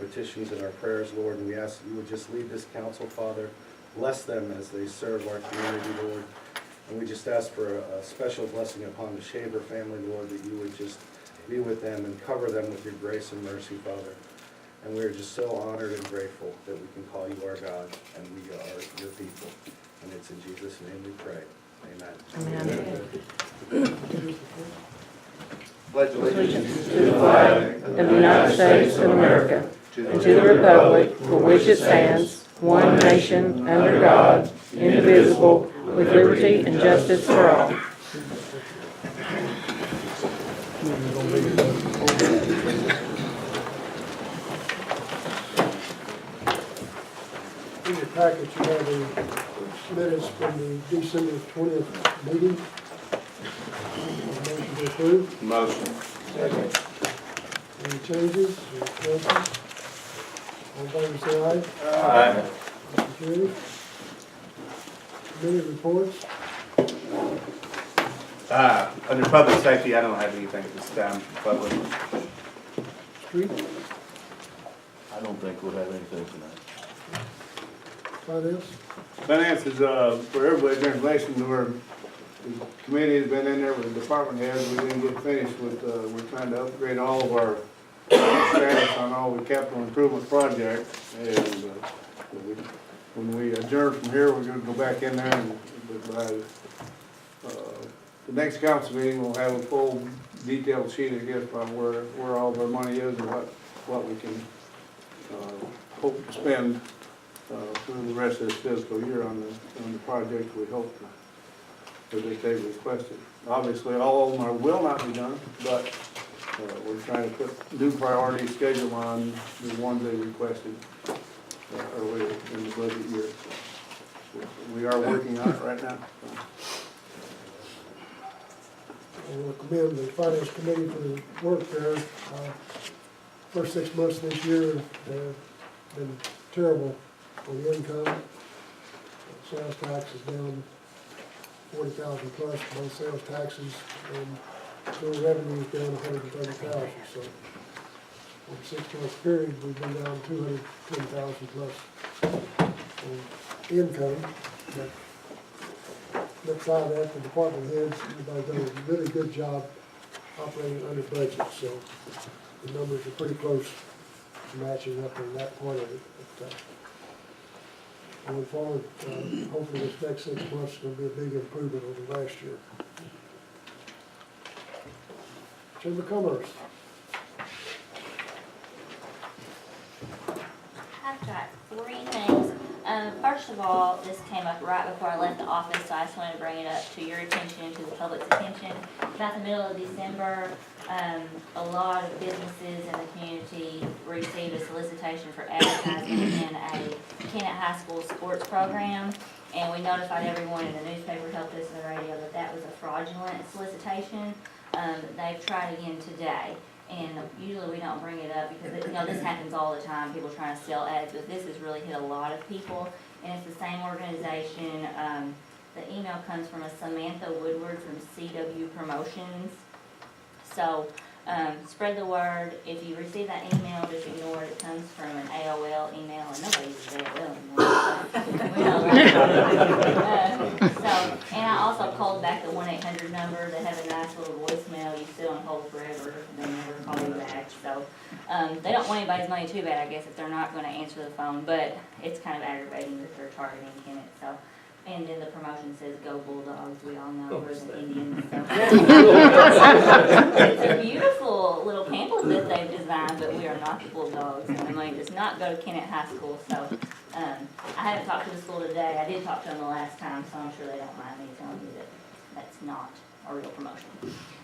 petitions and our prayers, Lord, and we ask that you would just lead this council, Father. Bless them as they serve our community, Lord. And we just ask for a special blessing upon the Shaver family, Lord, that you would just be with them and cover them with your grace and mercy, Father. And we are just so honored and grateful that we can call you our God, and we are your people. And it's in Jesus' name we pray. Amen. Amen. Pledge allegiance To the flag of the United States of America and to the republic for which it stands, one nation, under God, indivisible, with liberty and justice for all. In your packet, you have the minutes from the December 20th meeting. Motion to approve. Motion. Second. Any changes or questions? All in favor, say aye. Aye. Motion carried. Committee reports. Under public safety, I don't have anything at this time, public. Street. I don't think we'll have anything tonight. Finance. Finance is, for everybody's information, the committee has been in there with the department heads. We didn't get finished with, we're trying to upgrade all of our status on all the capital improvement projects. And when we adjourn from here, we're gonna go back in there and by the next council meeting, we'll have a full detailed sheet, I guess, about where all of our money is and what we can hope to spend through the rest of this fiscal year on the project we hope that they've requested. Obviously, all of them will not be done, but we're trying to put new priority schedule on the ones they requested earlier in the budget year. So we are working on it right now. I want to commend the finance committee for the work there. First 6 months of this year have been terrible on the income. Sales tax is down 40,000 plus, both sales taxes, and total revenue is down 130,000. So over a 6 month period, we've been down 210,000 plus on income. But next side of that, the department heads, everybody's done a really good job operating under budget. So the numbers are pretty close to matching up in that part of it. But, going forward, hopefully this next 6 months is going to be a big improvement over last year. Chamber of Commerce. I've got 3 things. First of all, this came up right before I left the office, so I just wanted to bring it up to your attention, to the public's attention. About the middle of December, a lot of businesses in the community received a solicitation for advertising in a Kennett High School sports program, and we notified everyone in the newspaper, helped us in the radio, that that was a fraudulent solicitation. They've tried again today. And usually we don't bring it up because, this happens all the time, people trying to sell ads, but this has really hit a lot of people. And it's the same organization. The email comes from a Samantha Woodward from CW Promotions. So spread the word. If you receive that email, just ignore it. It comes from an AOL email, and nobody uses AOL anymore. We know that. And I also called back the 1-800 number. They have a nice little voicemail. You sit on hold forever, and they never call you back. So they don't want anybody's money too bad, I guess, if they're not going to answer the phone. But it's kind of aggravating that they're targeting Kennett. So. And then the promotion says, "Go Bulldogs." We all know we're the Indians. So. It's a beautiful little pamphlet that they've designed, but we are not the Bulldogs. And the money does not go to Kennett High School. So I haven't talked to the school today. I did talk to them the last time, so I'm sure they don't mind me telling you that that's not a real promotion.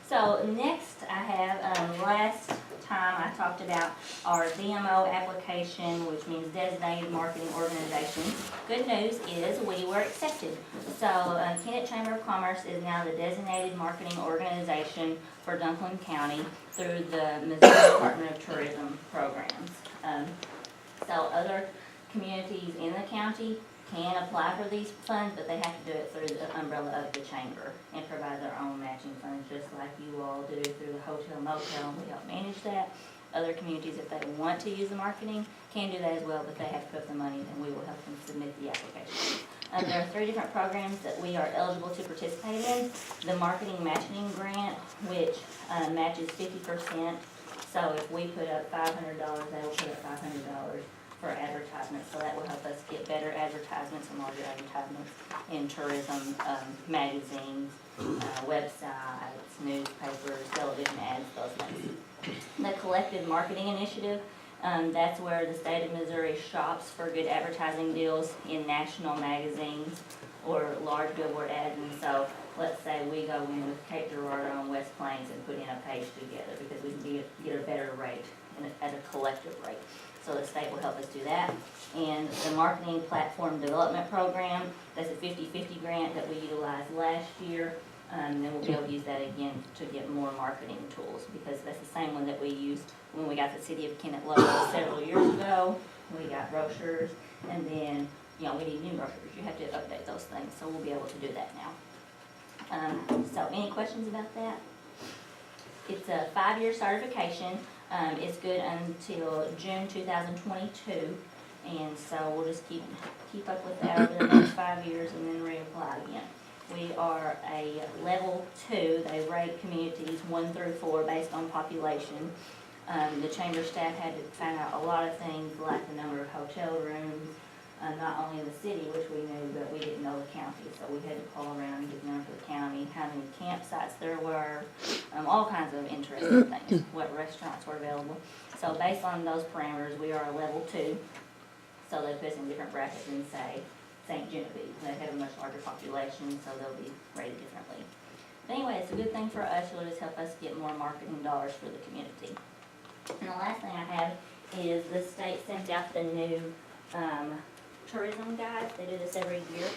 So next I have, last time I talked about our DMO application, which means Designated Marketing Organization. Good news is we were accepted. So Kennett Chamber of Commerce is now the Designated Marketing Organization for Dunklin County through the Missouri Department of Tourism programs. So other communities in the county can apply for these funds, but they have to do it through the umbrella of the chamber and provide their own matching funds, just like you all do through the hotel motel, and we help manage that. Other communities, if they want to use the marketing, can do that as well, but they have to put up the money, and we will help them submit the application. There are 3 different programs that we are eligible to participate in. The marketing matching grant, which matches 50%. So if we put up $500, they will put up $500 for advertisements. So that will help us get better advertisements and larger advertisements in tourism, magazines, websites, newspapers, television ads, those things. The Collective Marketing Initiative, that's where the state of Missouri shops for good advertising deals in national magazines or large billboard ads. And so let's say we go in with Cape Girardeau and West Plains and put in a page together because we can get a better rate at a collective rate. So the state will help us do that. And the Marketing Platform Development Program, that's a 50-50 grant that we utilized last year. And then we'll be able to use that again to get more marketing tools, because that's the same one that we used when we got the City of Kennett logo several years ago. We got brochures, and then, we need new brochures. You have to update those things, so we'll be able to do that now. So any questions about that? It's a 5-year certification. It's good until June 2022, and so we'll just keep up with that over the next 5 years and then reapply again. We are a level 2. They rate communities 1 through 4 based on population. The chamber staff had to find out a lot of things like the number of hotel rooms, not only in the city, which we knew, but we didn't know the county. So we had to call around and get the number for the county, how many campsites there were, all kinds of interesting things, what restaurants were available. So based on those parameters, we are a level 2. So they put us in different brackets and say St. Genevieve. They have a much larger population, so they'll be rated differently. But anyway, it's a good thing for us. It'll just help us get more marketing dollars for the community. And the last thing I have is the state sent out the new tourism guides. They do this every year.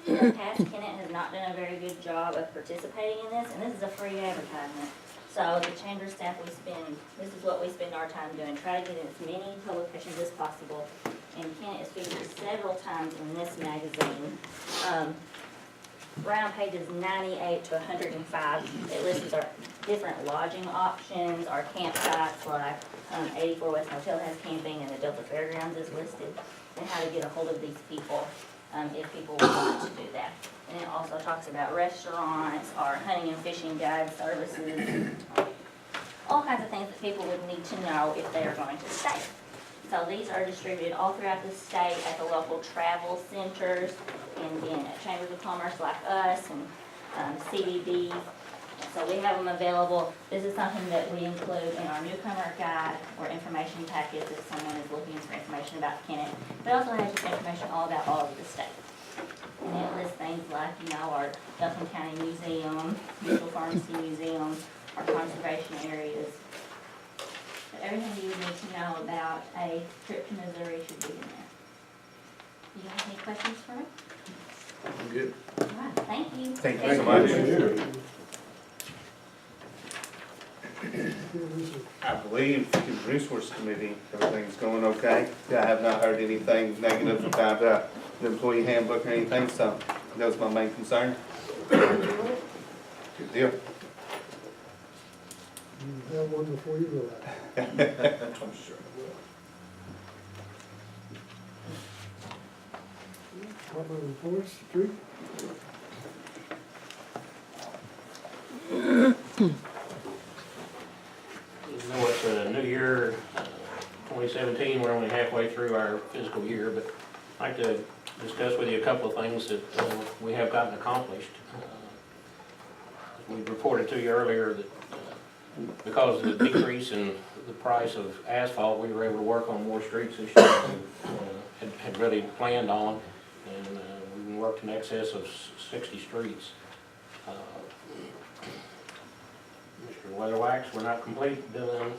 In the past, Kennett has not done a very good job of participating in this, and this is a free advertisement. So the chamber staff, this is what we spend our time doing, try to get in as many publications as possible. And Kennett is featured several times in this magazine. Right on pages 98 to 105, it lists our different lodging options, our campsites, like 84 West Hotel has camping, and the Delta Fairgrounds is listed, and how to get a hold of these people if people want to do that. And it also talks about restaurants, our hunting and fishing guide services, all kinds of things that people would need to know if they are going to stay. So these are distributed all throughout the state at the local travel centers, and then at chambers of commerce like us and CDD. So we have them available. This is something that we include in our newcomer guide or information packets if someone is looking for information about Kennett. But also has just information all about all over the state. And it lists things like, our Dutton County Museum, Mutual Pharmacy Museum, our conservation areas. Everything you would need to know about a trip to Missouri should be in there. Do you have any questions for me? I'm good. All right, thank you. Thank you so much. I believe through the resource committee, everything's going okay. I have not heard anything negative about the employee handbook or anything, so that was my main concern. Good deal. You have one before you go out. I'm sure. Department reports, Street. You know, it's a new year, 2017, we're only halfway through our fiscal year, but I'd like to discuss with you a couple of things that we have gotten accomplished. We reported to you earlier that because of the decrease in the price of asphalt, we were able to work on more streets this year than we had really planned on, and we worked in excess of 60 streets. Mr. Weatherwax, we're not complete doing,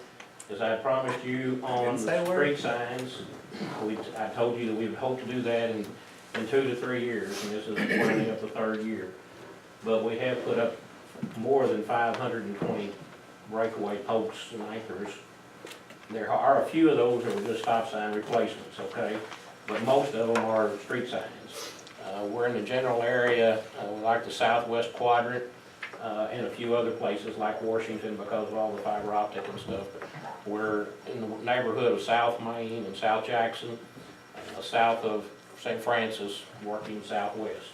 as I promised you on the street signs. I told you that we would hope to do that in 2 to 3 years, and this is running up the 3rd year. But we have put up more than 520 breakaway posts and anchors. There are a few of those that were just stop sign replacements, okay? But most of them are street signs. We're in the general area, like the southwest quadrant. and a few other places like Washington because of all the fiber optic and stuff. But we're in the neighborhood of South Main and South Jackson, south of St. Francis, working southwest.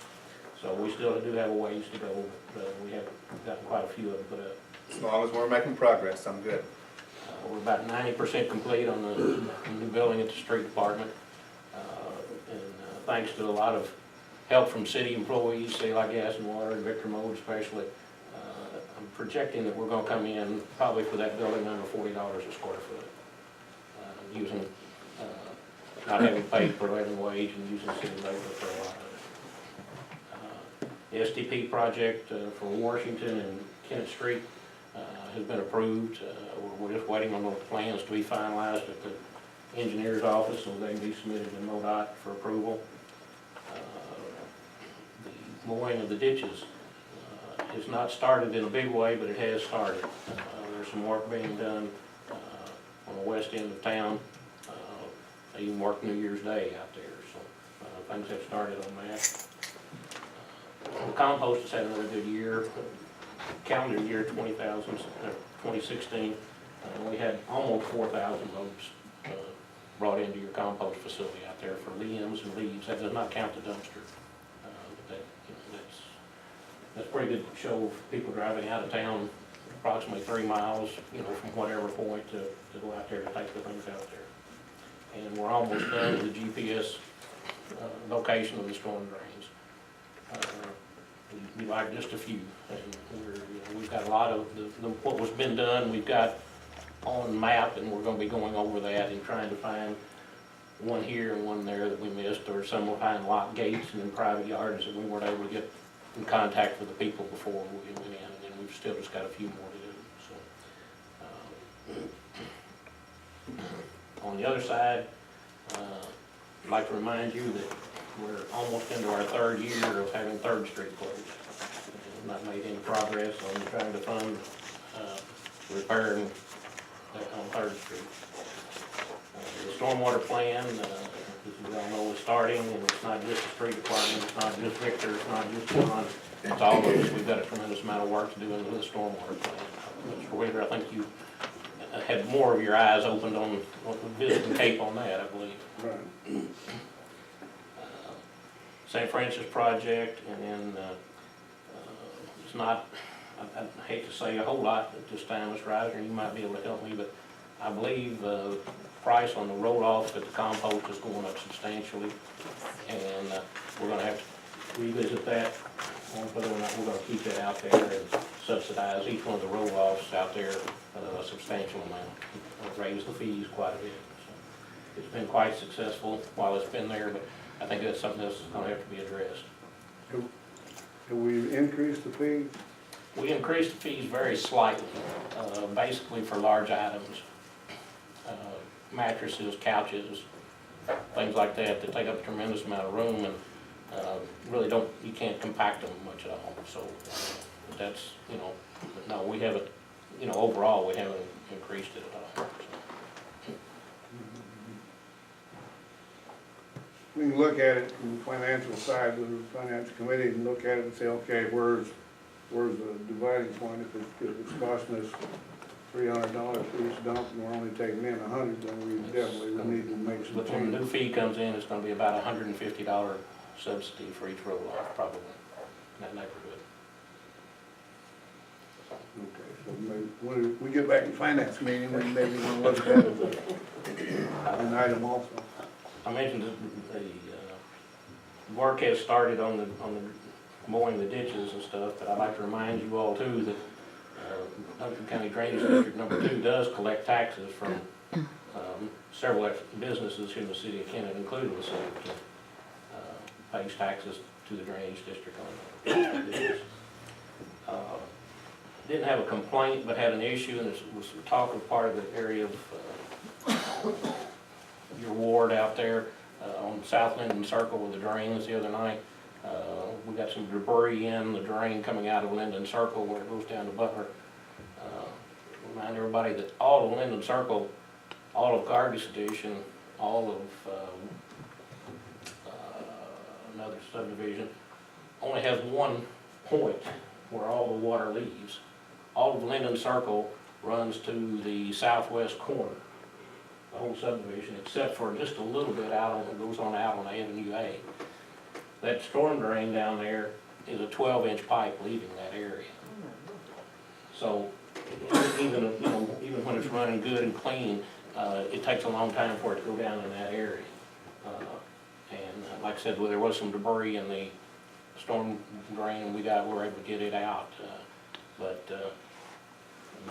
So we still do have a ways to go, but we have gotten quite a few of them put up. As long as we're making progress, I'm good. We're about 90% complete on the new building at the street department. And thanks to a lot of help from city employees, say like Gas and Water and Victor Mode especially, I'm projecting that we're gonna come in probably for that building under $40 a square foot. Using, not having paid prevailing wage and using city labor for a lot of it. The STP project for Washington and Kennett Street has been approved. We're just waiting on those plans to be finalized at the engineer's office so they can be submitted to MoDOT for approval. The mowing of the ditches has not started in a big way, but it has started. There's some work being done on the west end of town. They even worked New Year's Day out there, so things have started on that. The compost has had another good year. Calendar year 2016, we had almost 4,000 loads brought into your compost facility out there for limbs and leaves. That does not count the dumpster. But that's a pretty good show of people driving out of town approximately 3 miles, from whatever point to go out there to take the things out there. And we're almost done with the GPS location of the storm drains. We like just a few, and we've got a lot of what was been done. We've got on map, and we're going to be going over that and trying to find one here and one there that we missed, or some behind locked gates and in private yards that we weren't able to get in contact with the people before we went in, and then we've still just got a few more to do. So, on the other side, I'd like to remind you that we're almost into our 3rd year of having 3rd Street closed. We've not made any progress on trying to fund repairing on 3rd Street. The stormwater plan, as you all know, is starting, and it's not just the street department, it's not just Victor, it's not just John, it's all of us. We've got a tremendous amount of work to do into the stormwater plan. Mr. Weaver, I think you had more of your eyes opened on visiting Cape on that, I believe. Right. St. Francis project, and then it's not, I hate to say a whole lot at this time, Mr. Reiser, you might be able to help me, but I believe the price on the roll-off at the compost is going up substantially, and we're going to have to revisit that on whether or not we're going to keep it out there and subsidize each one of the roll-offs out there a substantial amount, raise the fees quite a bit. So it's been quite successful while it's been there, but I think that's something that's going to have to be addressed. Have we increased the fee? We increased the fees very slightly, basically for large items, mattresses, couches, things like that take up a tremendous amount of room, and really you can't compact them much at all. So that's, but no, we haven't, overall we haven't increased it at all. So. We can look at it from the financial side of the financial committee and look at it and say, okay, where's the dividing point? If it's costing us $300 for each dump and we're only taking in $100, then we definitely would need to make some But when the new changes. fee comes in, it's going to be about $150 subsidy for each roll-off, probably, in that neighborhood. Okay, so maybe when we get back in finance meeting, we maybe want to look at it as an item also. I mentioned that the work has started on the mowing the ditches and stuff, but I'd like to remind you all too that Duncan County Drainage District Number 2 does collect taxes from several businesses here in the city of Kennett, including the city of Kennett, pays taxes to the drainage district on ditches. Didn't have a complaint, but had an issue, and it was talk of part of the area of your ward out there on South Linden Circle with the drains the other night. We got some debris in the drain coming out of Linden Circle where it goes down to Butler. Remind everybody that all of Linden Circle, all of Garbage Station, all of another subdivision only has one point where all the water leaves. All of Linden Circle runs to the southwest corner, the whole subdivision, except for just a little bit out on, it goes on out on Avenue A. That storm drain down there is a 12-inch pipe leaving that area. So even, you know, even when it's running good and clean, it takes a long time for it to go down in that area. Like I said, well, there was some debris in the storm drain, and we were able to get it out. But the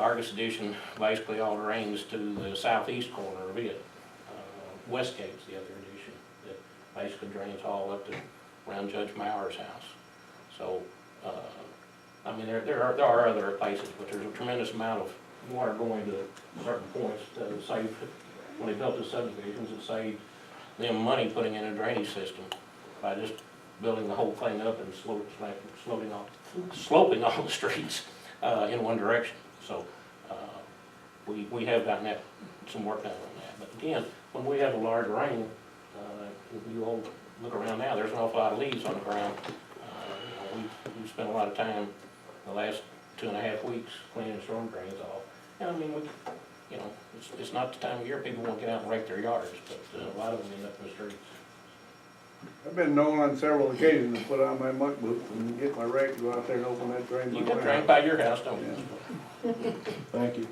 Argus addition basically all drains to the southeast corner of it. Westgate's the other addition that basically drains all up to around Judge Maurer's house. So, I mean, there are other places, but there's a tremendous amount of water going to certain points. Saved, when they built the subdivisions, it saved them money putting in a drainage system by just building the whole thing up and sloping all the streets in one direction. So we have gotten some work done on that. But again, when we have a large rain, you all look around now, there's an awful lot of leaves on the ground. We've spent a lot of time the last 2.5 weeks cleaning storm drains off. And I mean, you know, it's not the time of year people want to get out and rake their yards, but a lot of them end up in the streets. I've been known on several occasions to put on my muck boots and get my rake to go out there and open that drain. You got drain by your house, don't you? Yeah. Thank you.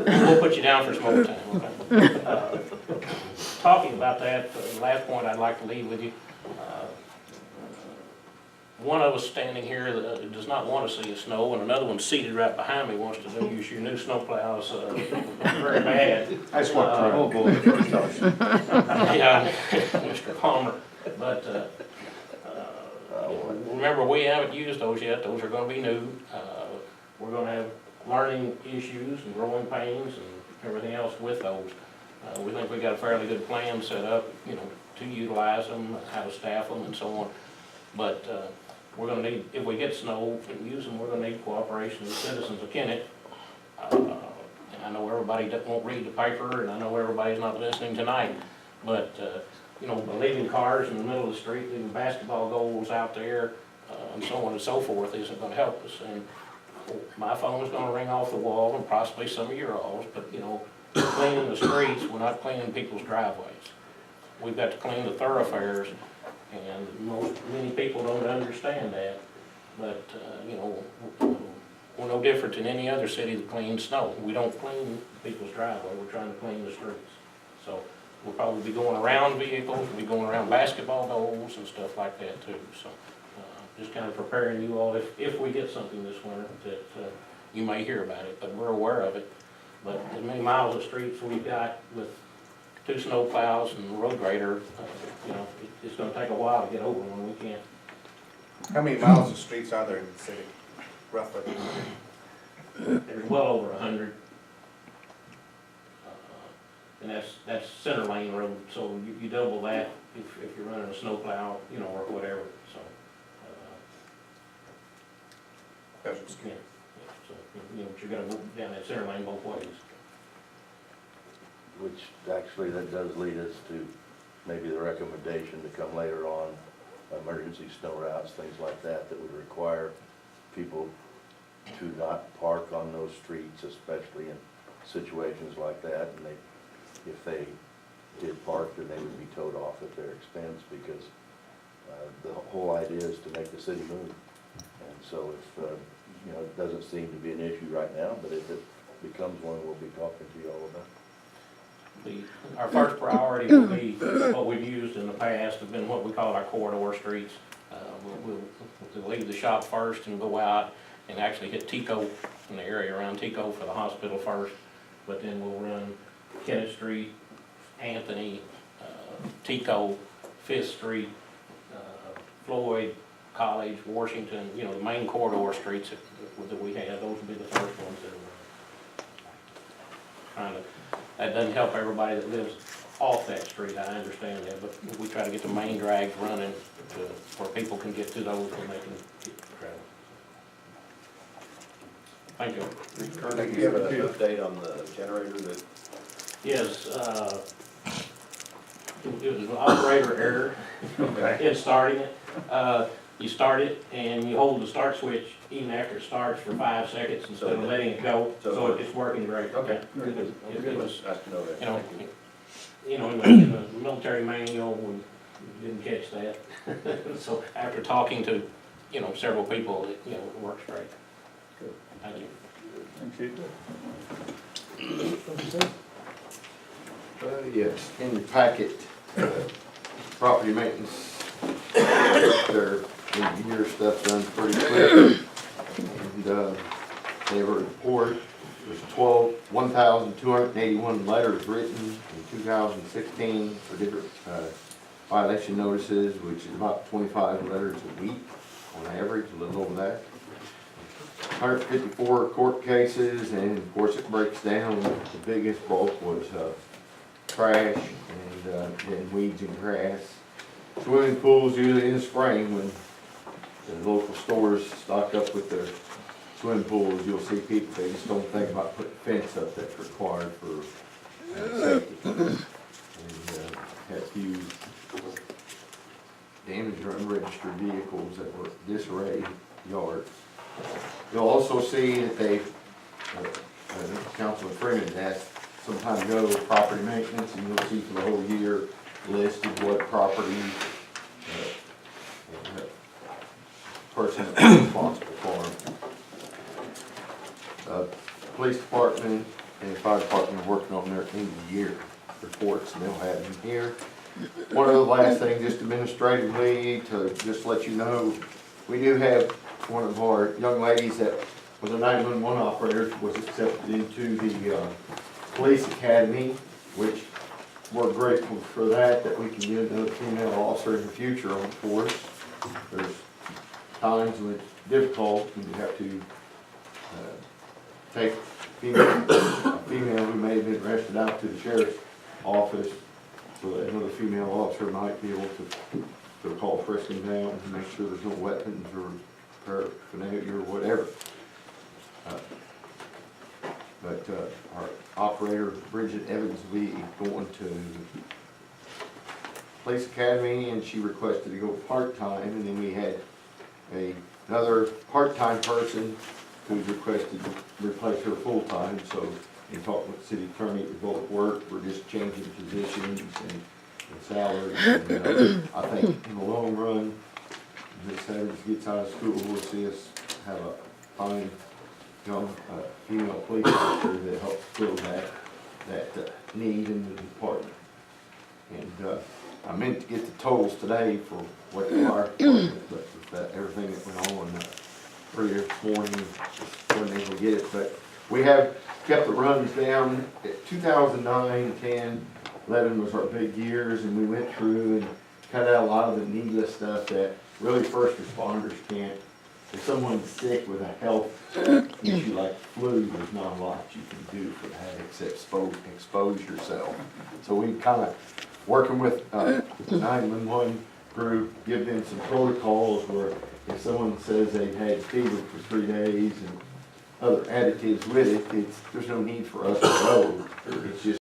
We'll put you down for smoke time, okay? Talking about that, the last point I'd like to leave with you. One of us standing here that does not want to see a snow, and another one seated right behind me wants to use your new snow plows very bad. I just want to Oh, boy, first off. Yeah, Mr. Palmer, but remember, we haven't used those yet. Those are going to be new. We're going to have learning issues and growing pains and everything else with those. We think we got a fairly good plan set up, you know, to utilize them, how to staff them, and so on. But we're going to need, if we get snow and use them, we're going to need cooperation of the citizens of Kennett. And I know everybody won't read the paper, and I know everybody's not listening tonight, but you know, leaving cars in the middle of the street, leaving basketball goals out there, and so on and so forth isn't going to help us. And my phone's going to ring off the wall, and possibly some of your all's, but you know, cleaning the streets, we're not cleaning people's driveways. We've got to clean the thoroughfares, and many people don't understand that. But you know, we're no different than any other city that cleans snow. We don't clean people's driveway. We're trying to clean the streets. So we'll probably be going around vehicles, we'll be going around basketball goals and stuff like that too. So just kind of preparing you all if we get something this winter that you may hear about it, but we're aware of it. But as many miles of streets we've got with 2 snow plows and a road grader, you know, it's going to take a while to get over when we can't. How many miles of streets are there in the city, roughly? There's well over 100. And that's center lane road, so you double that if you're running a snow plow, you know, or whatever, so. Yeah, so, you know, you're gonna move down that center lane both ways. Which actually that does lead us to maybe the recommendation to come later on, emergency snow routes, things like that, that would require people to not park on those streets, especially in situations like that. And if they did park, then they would be towed off at their expense, because the whole idea is to make the city move. And so if, you know, it doesn't seem to be an issue right now, but if it becomes one, we'll be talking to you all about. Our first priority will be what we've used in the past, have been what we call our corridor streets. We'll leave the shop first and go out and actually hit Tico, in the area around Tico for the hospital first, but then we'll run Kennett Street, Anthony, Tico, 5th Street, Floyd, College, Washington, you know, the main corridor streets that we have, those will be the first ones that are trying to. That doesn't help everybody that lives off that street, I understand that, but we try to get the main drags running to where people can get to those when they can get travel. Thank you. Do you have an update on the generator that? Yes, it was an operator error Okay. in starting it. You start it and you hold the start switch even after it starts for 5 seconds instead of letting it go, so it's working great. Okay. It was, Nice to know that. you know, in the military manual, we didn't catch that. So after talking to, several people, it works great. Good. Thank you. Thank you. Trustee Singh? Yes, in your packet, property maintenance, their year stuff done pretty quick. And, they have a report, there's 1,281 letters written in 2016 for different, violation notices, which is about 25 letters a week on average, a little over that. 154 court cases, and of course it breaks down, the biggest bulk was, trash and then weeds and grass. Swimming pools usually in the spring when the local stores stock up with their swimming pools, you'll see people, they just don't think about putting fence up that's required for safety. And had a few damaged or unregistered vehicles that were disarray yards. You'll also see that they, Councilman Freeman asked some time ago, property maintenance, and you'll see for the whole year listed what property person is responsible for. Police department and fire department are working on their end of the year reports, and they'll have them here. One of the last things, just administratively, to just let you know, we do have one of our young ladies that was a 911 operator, was accepted into the police academy, which we're grateful for that we can get another female officer in the future on the force. There's times when it's difficult when you have to take a female who may have been arrested out to the sheriff's office, so that another female officer might be able to call frisking down and make sure there's no weapons or paraphernalia or whatever. But our operator, Bridget Evans, will be going to police academy, and she requested to go part-time, and then we had another part-time person who's requested to replace her full-time, so in talking with the city attorney, we both work, we're just changing positions and salaries, and I think in the long run, Miss Evans gets out of school, we'll see us have a fine young female police officer that helps fill that need in the department. And I meant to get the totals today for what the fire department, but with everything that went on earlier this morning, wasn't able to get it. But we have kept the runs down. 2009, 10, 11 was our big years, and we went through and cut out a lot of the needless stuff that really first responders can't. If someone's sick with a health issue like flu, there's not a lot you can do for that except expose yourself. So we kind of working with the 911 group, give them some protocols where if someone says they've had fever for 3 days and other additives with it, there's no need for us to go. It's just